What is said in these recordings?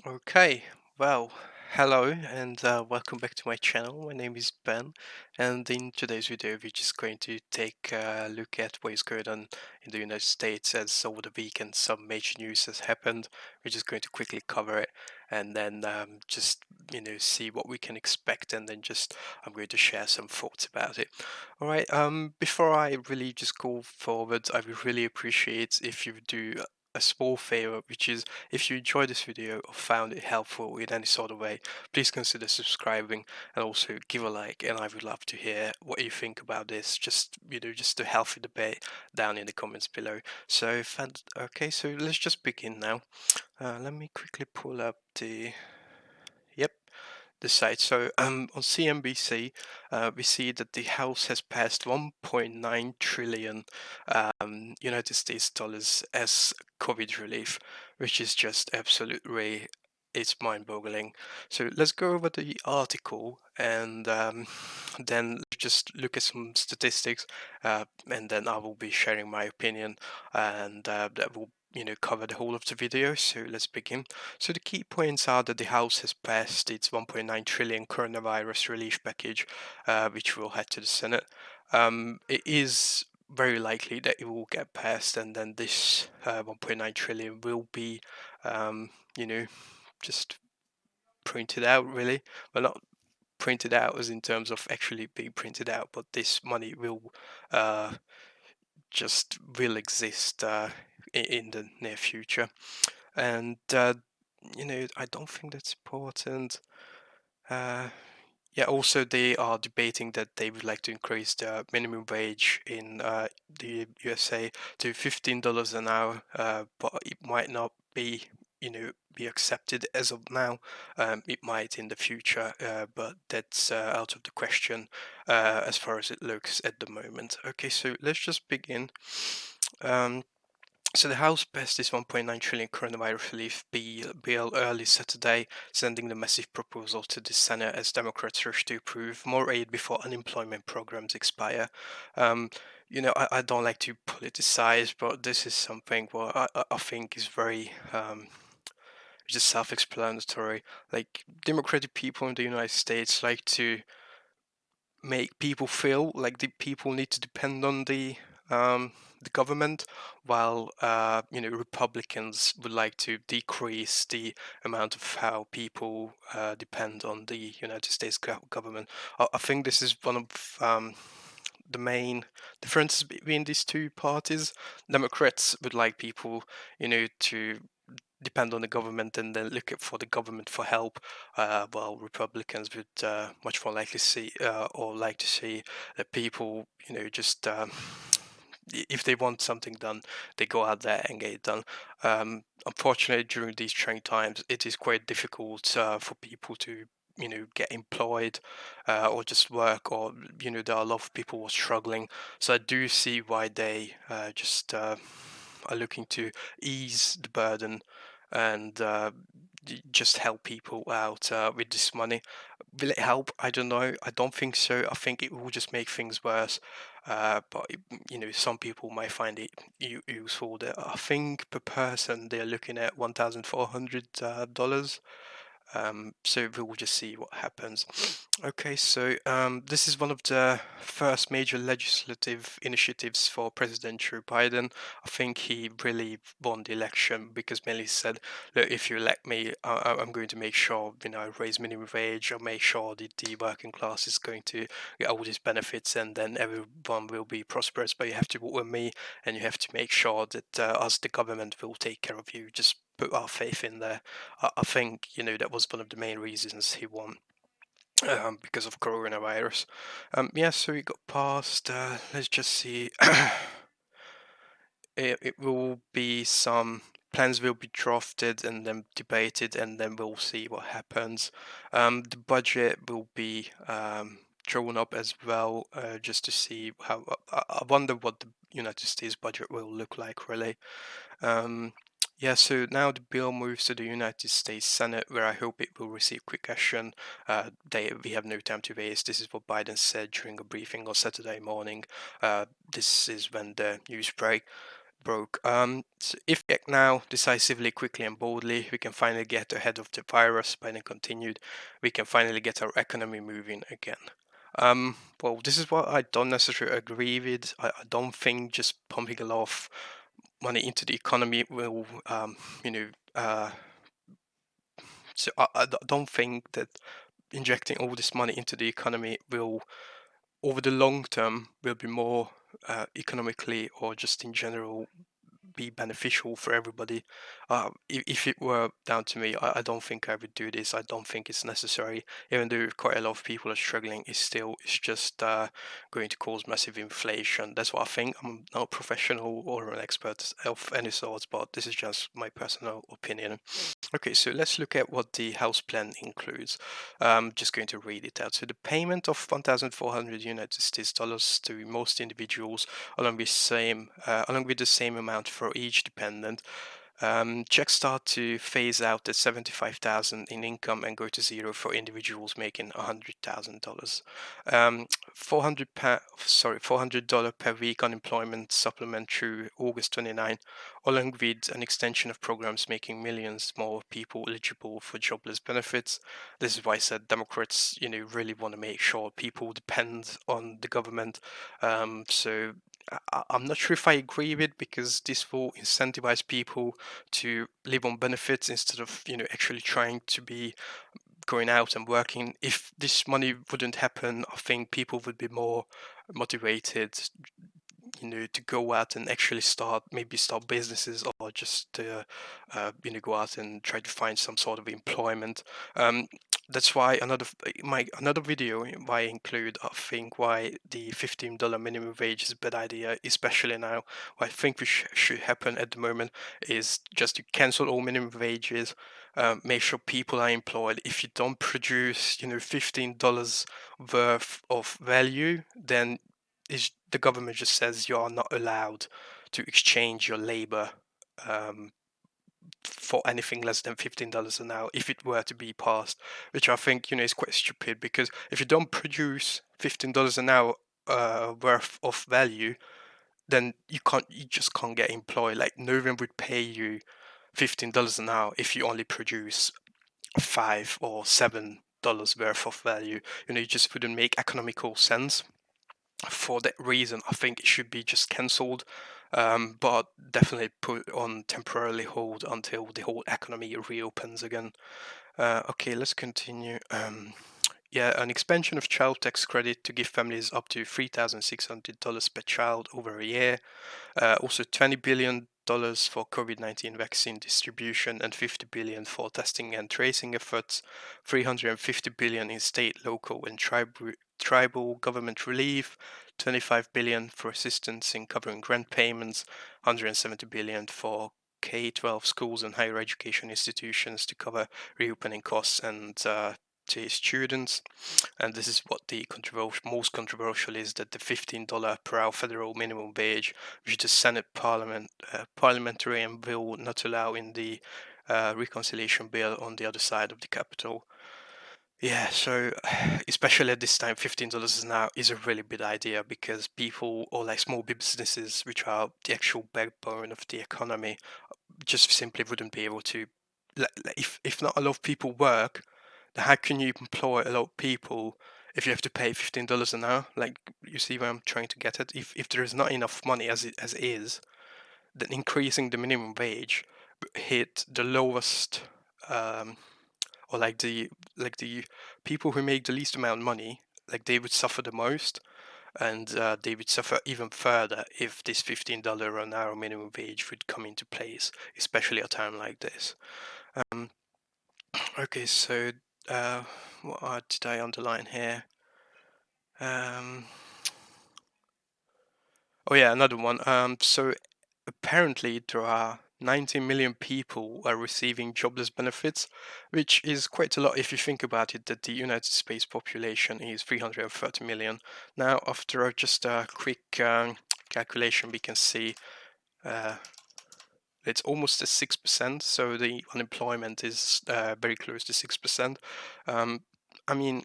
Okay, well, hello and welcome back to my channel. My name is Ben, and in today's video, we're just going to take a look at what is going on in the United States as over the weekend some major news has happened. We're just going to quickly cover it and then just see what we can expect, and then just I'm going to share some thoughts about it. All right, before I really just go forward, I would really appreciate if you do a small favor, which is if you enjoyed this video or found it helpful in any sort of way, please consider subscribing and also give a like. And I would love to hear what you think about this. Just a healthy debate down in the comments below. Okay, so let's just begin now. Let me quickly pull up yep, the site. So on CNBC, we see that the House has passed 1.9 trillion United States dollars as COVID relief, which is just absolutely it's mind-boggling. So let's go over the article and then just look at some statistics, and then I will be sharing my opinion, and that will cover the whole of the video. So let's begin. So the key points are that the House has passed its 1.9 trillion coronavirus relief package, which will head to the Senate. It is very likely that it will get passed, and then this 1.9 trillion will be, you know, just printed out. Really, well, not printed out as in terms of actually being printed out, but this money will uh, just will exist in the near future. And I don't think that's important. Uh, yeah, also they are debating that they would like to increase the minimum wage in the USA to $15 an hour, but it might not be accepted as of now. It might in the future, but that's out of the question as far as it looks at the moment. Okay, so let's just begin. Um, so the House passed this 1.9 trillion coronavirus relief bill early Saturday, sending the massive proposal to the Senate as Democrats rush to approve more aid before unemployment programs expire. Um, I don't like to politicize, but this is something what I think is very just self-explanatory. Like democratic people in the United States like to make people feel like the people need to depend on the government, while Republicans would like to decrease the amount of how people depend on the United States government. I think this is one of the main differences between these two parties. Democrats would like people, to depend on the government and then look for the government for help, while Republicans would much more likely see or like to see that people, just if they want something done, they go out there and get it done. Unfortunately, during these trying times, it is quite difficult for people to get employed or just work, or there are a lot of people who are struggling. So I do see why they just are looking to ease the burden and just help people out with this money. Will it help? I don't know. I don't think so. I think it will just make things worse. But some people might find it useful. I think per person they're looking at $1,400. So we'll just see what happens. Okay, so this is one of the first major legislative initiatives for President Joe Biden. I think he really won the election because mainly said, "Look, if you elect me, I'm going to make sure I raise minimum wage. I'll make sure that the working class is going to get all these benefits, and then everyone will be prosperous. But you have to work with me, and you have to make sure that us, the government, will take care of you. Just put our faith in there." I think that was one of the main reasons he won. Because of coronavirus. Yeah, so it got passed. Let's just see. It will be some plans will be drafted and then debated, and then we'll see what happens. The budget will be drawn up as well, just to see how. I wonder what the United States budget will look like, really. Um, yeah, so now the bill moves to the United States Senate, where I hope it will receive quick action. We have no time to waste. This is what Biden said during a briefing on Saturday morning. This is when the news broke. broke. So if we act now decisively, quickly, and boldly, we can finally get ahead of the virus. Biden continued. We can finally get our economy moving again. Well, this is what I don't necessarily agree with. I don't think just pumping a lot of money into the economy will, you know, so I don't think that injecting all this money into the economy will, over the long term, will be more economically or just in general be beneficial for everybody. If it were down to me, I don't think I would do this. I don't think it's necessary. Even though quite a lot of people are struggling, it's just going to cause massive inflation. That's what I think. I'm not a professional or an expert of any sort, but this is just my personal opinion. Okay, so let's look at what the house plan includes. I'm just going to read it out. So the payment of 1,400 United States dollars to most individuals, along with the same amount for each dependent. Checks start to phase out at 75,000 in income and go to zero for individuals making $100,000. 400 $400 per week unemployment supplement through August 29, along with an extension of programs making millions more people eligible for jobless benefits. This is why I said Democrats, really want to make sure people depend on the government. So I'm not sure if I agree with, because this will incentivize people to live on benefits instead of actually trying to be going out and working. If this money wouldn't happen, I think people would be more motivated, to go out and actually start businesses, or just go out and try to find some sort of employment. Um, that's why another video why I include, I think, why the $15 minimum wage is a bad idea, especially now. What I think should happen at the moment is just to cancel all minimum wages. Make sure people are employed. If you don't produce, $15 worth of value, then is the government just says you are not allowed to exchange your labor um, for anything less than $15 an hour if it were to be passed, which I think is quite stupid, because if you don't produce $15 an hour worth of value, then you just can't get employed. Like, no one would pay you $15 an hour if you only produce $5 or $7 worth of value. It just wouldn't make economical sense. For that reason, I think it should be just cancelled, but definitely put on temporarily hold until the whole economy reopens again. Okay, let's continue. Yeah, an expansion of child tax credit to give families up to $3,600 per child over a year. Also, $20 billion for COVID-19 vaccine distribution and $50 billion for testing and tracing efforts. $350 billion in state, local, and tribal government relief. $25 billion for assistance in covering grant payments. $170 billion for K-12 schools and higher education institutions to cover reopening costs and to students. And this is what the most controversial is, that the $15 per hour federal minimum wage, which the Senate parliamentarian will not allow in the reconciliation bill on the other side of the Capitol. Yeah, so especially at this time, $15 now is a really big idea, because people, or like small businesses, which are the actual backbone of the economy, just simply wouldn't be able to. If not a lot of people work, then how can you employ a lot of people if you have to pay $15 an hour? Like, you see where I'm trying to get at? If there is not enough money as is, then increasing the minimum wage hit the lowest, or like the people who make the least amount of money, like they would suffer the most, and they would suffer even further if this $15 an hour minimum wage would come into place, especially at a time like this. Um, okay, so what did I underline here? Um, oh yeah, another one. So apparently there are 90 million people are receiving jobless benefits, which is quite a lot if you think about it, that the United States population is 330 million. Now, after just a quick calculation, we can see uh, it's almost at 6%, so the unemployment is very close to 6%. I mean,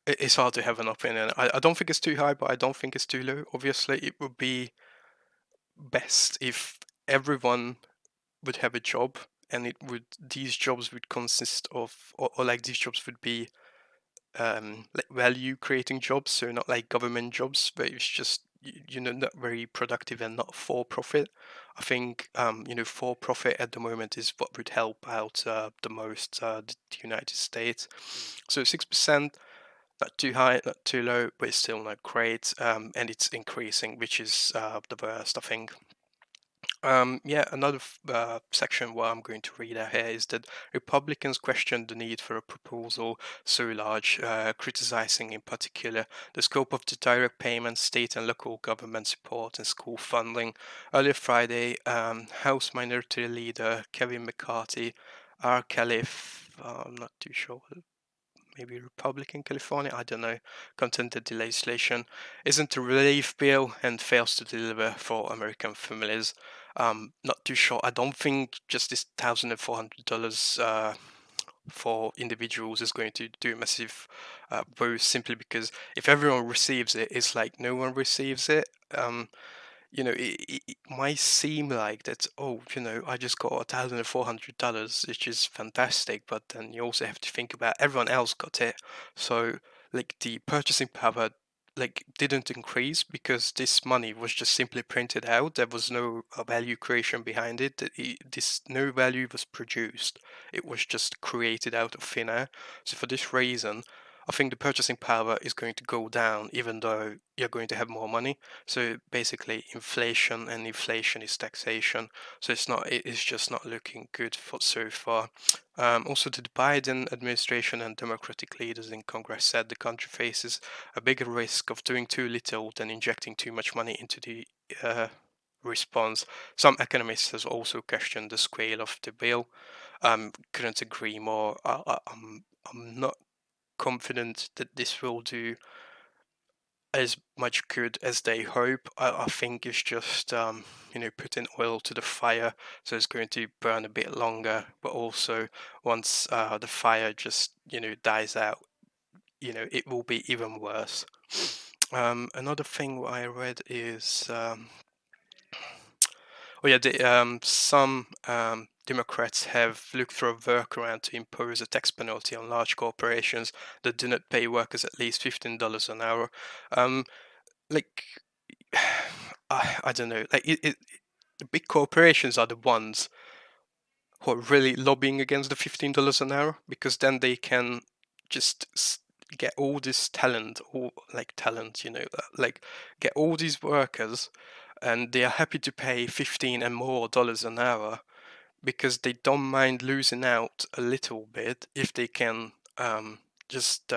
it's hard to have an opinion. I don't think it's too high, but I don't think it's too low. Obviously, it would be best if everyone would have a job, and these jobs would consist of, or like these jobs would be like value creating jobs, so not like government jobs, but it's just not very productive and not for profit. I think for profit at the moment is what would help out the most the United States. So 6%, not too high, not too low, but it's still not great, and it's increasing, which is the worst, I think. Yeah, another section what I'm going to read out here is that Republicans questioned the need for a proposal so large, criticizing in particular the scope of the direct payments, state and local government support, and school funding. Earlier Friday, House Minority Leader Kevin McCarthy, R. Calif, I'm not too sure, maybe Republican California, I don't know, contended the legislation isn't a relief bill and fails to deliver for American families. Not too sure. I don't think just this $1,400 for individuals is going to do a massive boost, simply because if everyone receives it, it's like no one receives it. It might seem like that, oh, I just got $1,400, which is fantastic, but then you also have to think about everyone else got it. So, like, the purchasing power, like, didn't increase because this money was just simply printed out. There was no value creation behind it. This no value was produced. It was just created out of thin air. So for this reason, I think the purchasing power is going to go down, even though you're going to have more money. So basically, inflation, and inflation is taxation. So it's just not looking good for so far. Also, the Biden administration and Democratic leaders in Congress said the country faces a bigger risk of doing too little than injecting too much money into the response. Some economists have also questioned the scale of the bill. Couldn't agree more. I'm not confident that this will do as much good as they hope. I think it's just putting oil to the fire, so it's going to burn a bit longer. But also, once the fire just dies out, it will be even worse. Another thing what I read is some Democrats have looked for a workaround to impose a tax penalty on large corporations that do not pay workers at least $15 an hour. Um, like I don't know, like the big corporations are the ones who are really lobbying against the $15 an hour, because then they can just get all this talent, or like talent, like get all these workers, and they are happy to pay 15 and more dollars an hour, because they don't mind losing out a little bit if they can just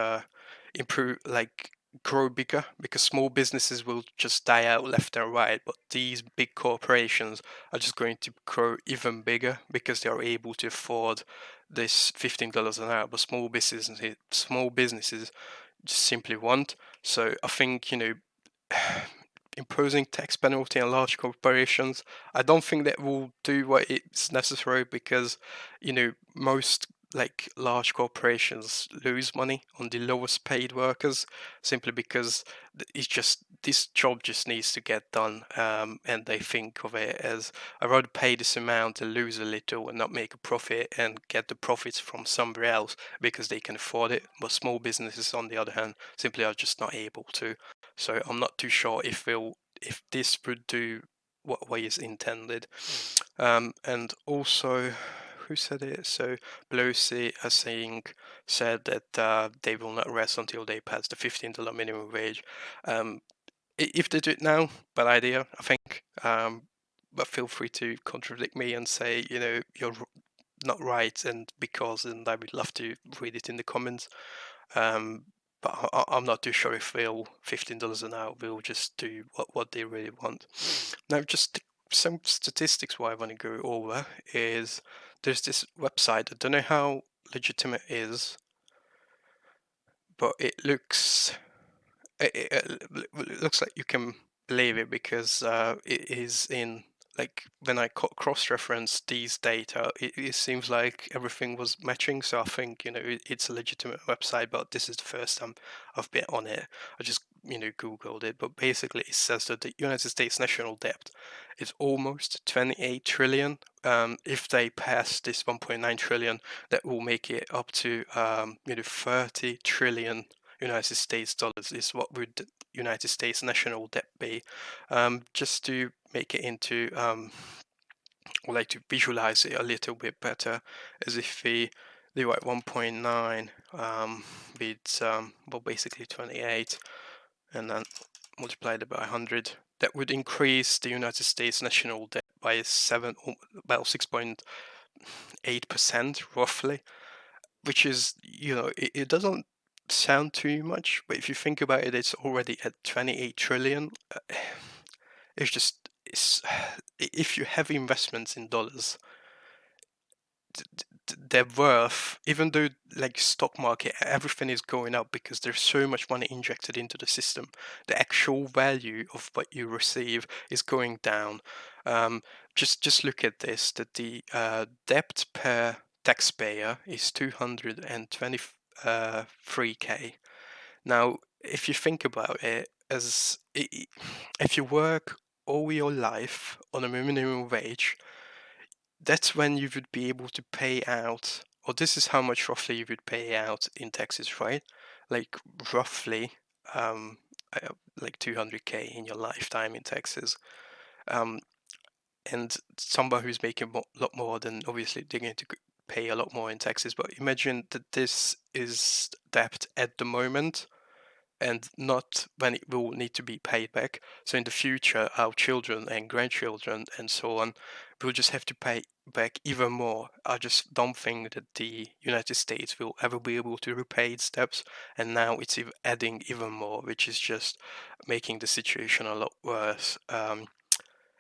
improve, like grow bigger, because small businesses will just die out left and right, but these big corporations are just going to grow even bigger because they are able to afford this $15 an hour, but small businesses just simply want. So I think imposing tax penalty on large corporations, I don't think that will do what it's necessary, because most like large corporations lose money on the lowest paid workers, simply because it's just this job just needs to get done, and they think of it as, I'd rather pay this amount and lose a little and not make a profit and get the profits from somewhere else because they can afford it. But small businesses, on the other hand, simply are just not able to. So I'm not too sure if this would do what way is intended. And also, who said it? So Pelosi, said that they will not rest until they pass the $15 minimum wage. Um, if they do it now, bad idea, I think. But feel free to contradict me and say, you're not right, and because, and I would love to read it in the comments. Um, but I'm not too sure if they'll $15 an hour will just do what they really want. Now, just some statistics what I want to go over is, there's this website. I don't know how legitimate it is, but it looks like you can believe it, because it is in, like, when I cross-reference these data, it seems like everything was matching. So I think it's a legitimate website, but this is the first time I've been on it. I just Googled it, but basically it says that the United States national debt is almost 28 trillion. If they pass this 1.9 trillion, that will make it up to 30 trillion United States dollars is what would the United States national debt be. Just to make it into or like to visualize it a little bit better, as if we do like 1.9 with well, basically 28, and then multiply it by 100. That would increase the United States national debt by about 6.8% roughly, which is, it doesn't sound too much, but if you think about it, it's already at 28 trillion. It's just, if you have investments in dollars, their worth, even though like stock market, everything is going up because there's so much money injected into the system, the actual value of what you receive is going down. Just look at this, that the debt per taxpayer is 223k. Now, if you think about it, if you work all your life on a minimum wage, that's when you would be able to pay out, or this is how much roughly you would pay out in taxes, right? Like roughly, um, like 200k in your lifetime in taxes. Um, and somebody who's making a lot more, then obviously they're going to pay a lot more in taxes. But imagine that this is debt at the moment, and not when it will need to be paid back. So in the future, our children and grandchildren and so on will just have to pay back even more. I just don't think that the United States will ever be able to repay its debts, and now it's adding even more, which is just making the situation a lot worse.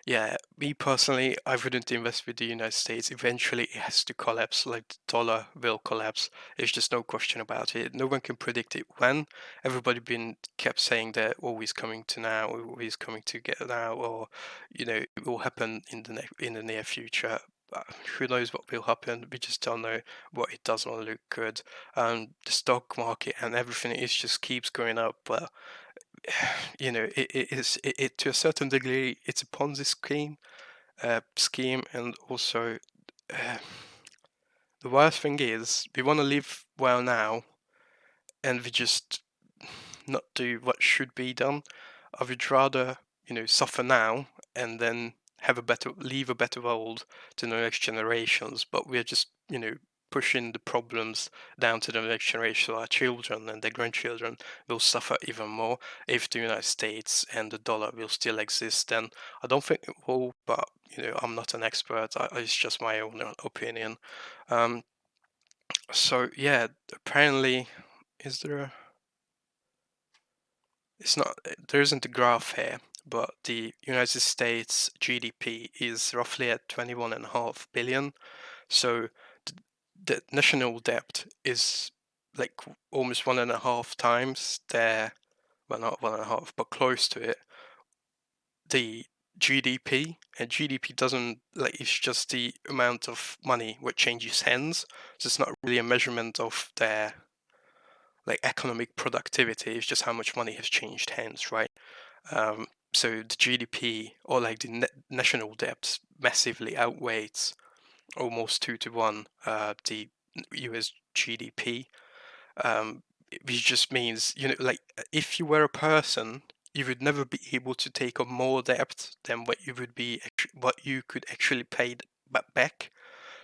Yeah, me personally, I wouldn't invest with the United States. Eventually, it has to collapse, like the dollar will collapse. There's just no question about it. No one can predict it when. Everybody been kept saying that, oh, he's coming to now, or he's coming to get now, or it will happen in the near future. Who knows what will happen? We just don't know. What it does not look good. The stock market and everything is just keeps going up, but it to a certain degree it's a Ponzi scheme, and also uh, the worst thing is we want to live well now, and we just not do what should be done. I would rather suffer now and then leave a better world to the next generations, but we're just pushing the problems down to the next generation. So our children and their grandchildren will suffer even more if the United States and the dollar will still exist. Then I don't think it will, but I'm not an expert. It's just my own opinion. So yeah, apparently, is there a it's not there isn't a graph here, but the United States GDP is roughly at 21.5 billion. So the national debt is like almost 1.5 times their, well, not 1.5, but close to it, the GDP. And GDP doesn't, like, it's just the amount of money what changes hands. So it's not really a measurement of their like economic productivity. It's just how much money has changed hands, right? So the GDP, or like the national debt, massively outweighs, almost 2 to 1, the US GDP. Um, which just means, like if you were a person, you would never be able to take on more debt than what you could actually pay back.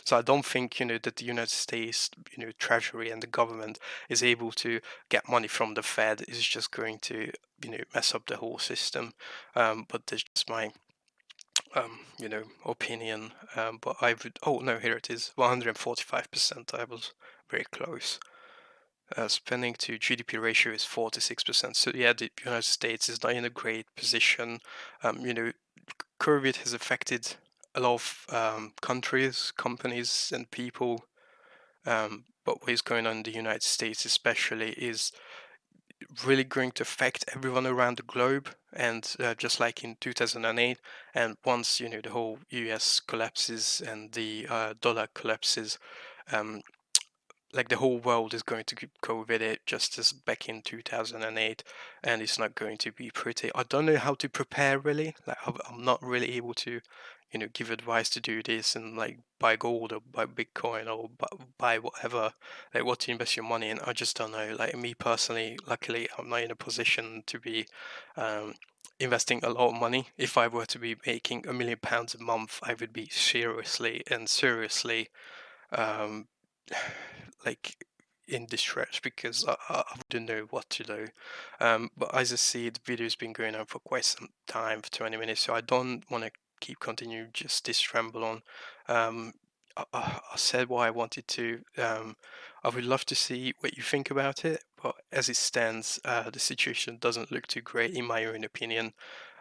So I don't think that the United States Treasury and the government is able to get money from the Fed. Is just going to mess up the whole system. But that's just my opinion. But I would. Oh no, here it is. 145%. I was very close. Spending to GDP ratio is 46%. So yeah, the United States is not in a great position. COVID has affected a lot of countries, companies, and people. But what is going on in the United States, especially, is really going to affect everyone around the globe. And just like in 2008, and once the whole US collapses and the dollar collapses, um, like the whole world is going to go with it just as back in 2008, and it's not going to be pretty. I don't know how to prepare really. Like I'm not really able to, give advice to do this and like buy gold or buy Bitcoin or buy whatever, like what to invest your money in. I just don't know. Like me personally, luckily I'm not in a position to be um, investing a lot of money. If I were to be making £1 million a month, I would be seriously um, like in distress because I wouldn't know what to do. But as I see, the video's been going on for quite some time, for 20 minutes, so I don't want to keep continuing just this ramble on. I said what I wanted to. I would love to see what you think about it, but as it stands, the situation doesn't look too great, in my own opinion.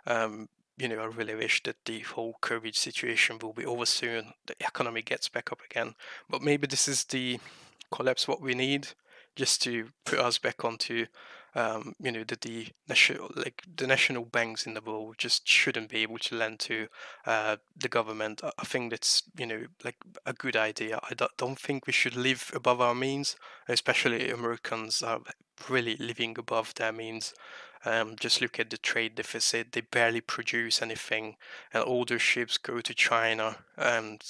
Um, I really wish that the whole COVID situation will be over soon, the economy gets back up again. But maybe this is the collapse what we need just to put us back onto, the national, like the national banks in the world just shouldn't be able to lend to the government. I think that's, like a good idea. I don't think we should live above our means, especially Americans are really living above their means. Just look at the trade deficit; they barely produce anything, and all their ships go to China and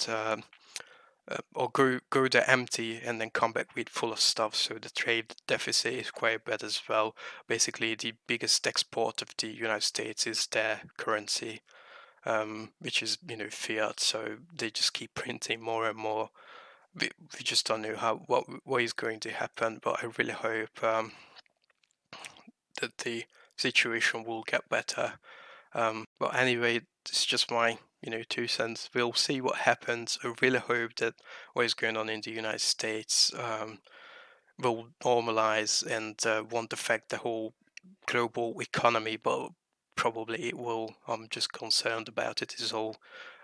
or go there empty and then come back with full of stuff. So the trade deficit is quite bad as well. Basically, the biggest export of the United States is their currency, which is fiat. So they just keep printing more and more. We just don't know what is going to happen, but I really hope that the situation will get better. But anyway, it's just my 2 cents. We'll see what happens. I really hope that what is going on in the United States will normalize and won't affect the whole global economy, but probably it will. I'm just concerned about it is all.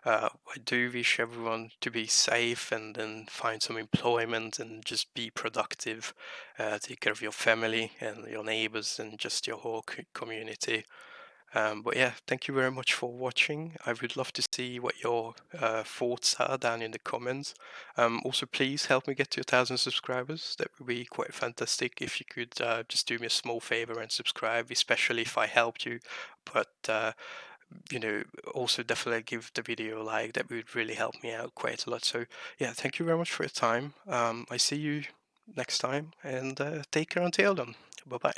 I do wish everyone to be safe and then find some employment and just be productive, take care of your family and your neighbors and just your whole community. But yeah, thank you very much for watching. I would love to see what your thoughts are down in the comments. Also, please help me get to 1,000 subscribers. That would be quite fantastic if you could just do me a small favor and subscribe, especially if I helped you. But also definitely give the video a like. That would really help me out quite a lot. So yeah, thank you very much for your time. I see you next time, and take care until then. Bye bye.